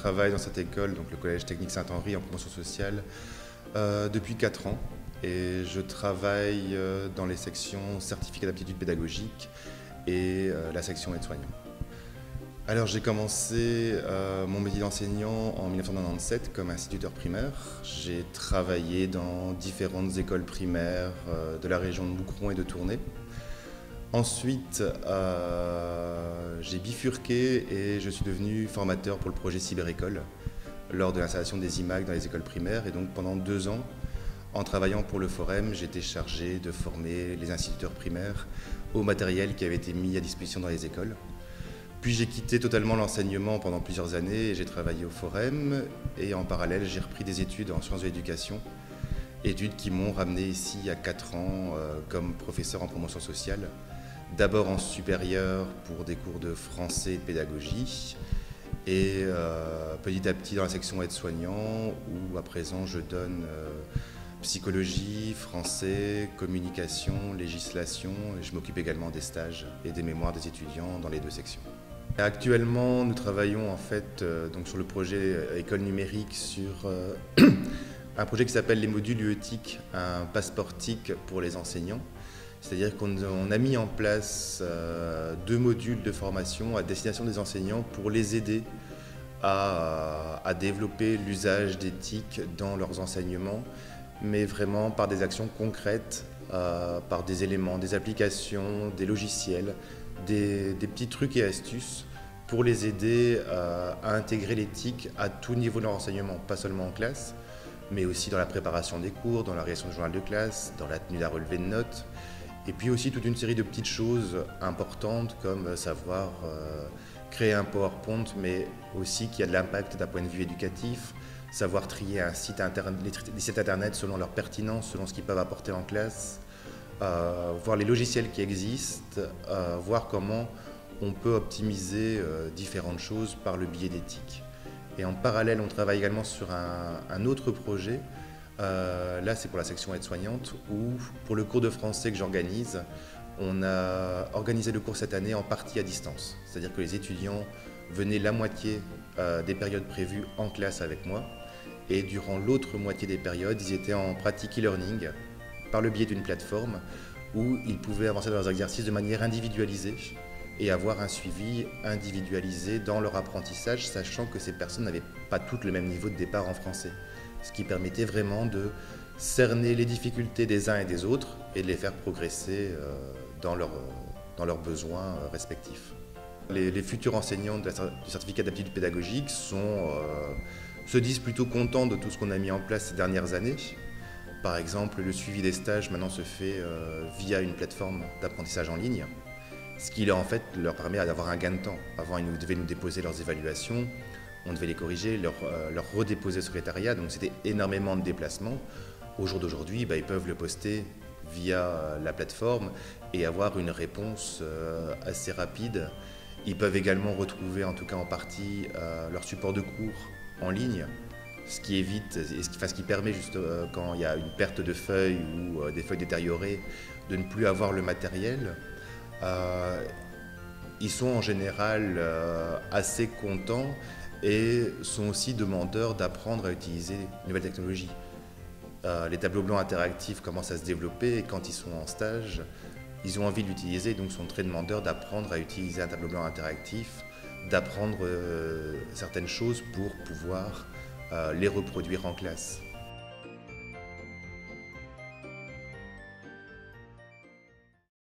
travaille dans cette école, donc le Collège Technique Saint-Henri en promotion sociale, depuis 4 ans. Et je travaille dans les sections certificat d'aptitude pédagogique et la section aide-soignant. Alors j'ai commencé mon métier d'enseignant en 1997 comme instituteur primaire. J'ai travaillé dans différentes écoles primaires de la région de Moucron et de Tournai. Ensuite, j'ai bifurqué et je suis devenu formateur pour le projet Cyberécole lors de l'installation des IMAC dans les écoles primaires. Et donc pendant 2 ans, en travaillant pour le Forem, j'étais chargé de former les instituteurs primaires au matériel qui avait été mis à disposition dans les écoles. Puis j'ai quitté totalement l'enseignement pendant plusieurs années et j'ai travaillé au Forem. Et en parallèle, j'ai repris des études en sciences de l'éducation, études qui m'ont ramené ici à 4 ans comme professeur en promotion sociale. D'abord en supérieur pour des cours de français et de pédagogie et petit à petit dans la section aide-soignant où à présent je donne psychologie, français, communication, législation et je m'occupe également des stages et des mémoires des étudiants dans les 2 sections. Actuellement nous travaillons en fait donc sur le projet école numérique sur un projet qui s'appelle les modules UETIC, un passeport TIC pour les enseignants. C'est-à-dire qu'on a mis en place 2 modules de formation à destination des enseignants pour les aider à développer l'usage des TIC dans leurs enseignements, mais vraiment par des actions concrètes, par des éléments, des applications, des logiciels, des petits trucs et astuces pour les aider à intégrer les TIC à tout niveau de leur enseignement, pas seulement en classe, mais aussi dans la préparation des cours, dans la rédaction du journal de classe, dans la tenue d'un relevé de notes. Et puis aussi toute une série de petites choses importantes comme savoir créer un PowerPoint, mais aussi qui a de l'impact d'un point de vue éducatif, savoir trier les sites internet selon leur pertinence, selon ce qu'ils peuvent apporter en classe, voir les logiciels qui existent, voir comment on peut optimiser différentes choses par le biais des TIC. Et en parallèle, on travaille également sur un autre projet. Là, c'est pour la section aide-soignante où, pour le cours de français que j'organise, on a organisé le cours cette année en partie à distance. C'est-à-dire que les étudiants venaient la moitié des périodes prévues en classe avec moi et durant l'autre moitié des périodes, ils étaient en pratique e-learning par le biais d'une plateforme où ils pouvaient avancer dans leurs exercices de manière individualisée et avoir un suivi individualisé dans leur apprentissage, sachant que ces personnes n'avaient pas toutes le même niveau de départ en français. Ce qui permettait vraiment de cerner les difficultés des uns et des autres et de les faire progresser dans leurs besoins respectifs. Les futurs enseignants du certificat d'aptitude pédagogique se disent plutôt contents de tout ce qu'on a mis en place ces dernières années. Par exemple, le suivi des stages maintenant se fait via une plateforme d'apprentissage en ligne, ce qui en fait leur permet d'avoir un gain de temps. Avant, ils devaient nous déposer leurs évaluations, on devait les corriger, leur redéposer au secrétariat, donc c'était énormément de déplacements. Au jour d'aujourd'hui, ils peuvent le poster via la plateforme et avoir une réponse assez rapide. Ils peuvent également retrouver, en tout cas en partie, leur support de cours en ligne, ce qui évite et ce qui permet juste quand il y a une perte de feuilles ou des feuilles détériorées, de ne plus avoir le matériel. Ils sont en général assez contents et sont aussi demandeurs d'apprendre à utiliser de nouvelles technologies. Les tableaux blancs interactifs commencent à se développer et quand ils sont en stage, ils ont envie de l'utiliser, donc sont très demandeurs d'apprendre à utiliser un tableau blanc interactif, d'apprendre certaines choses pour pouvoir les reproduire en classe.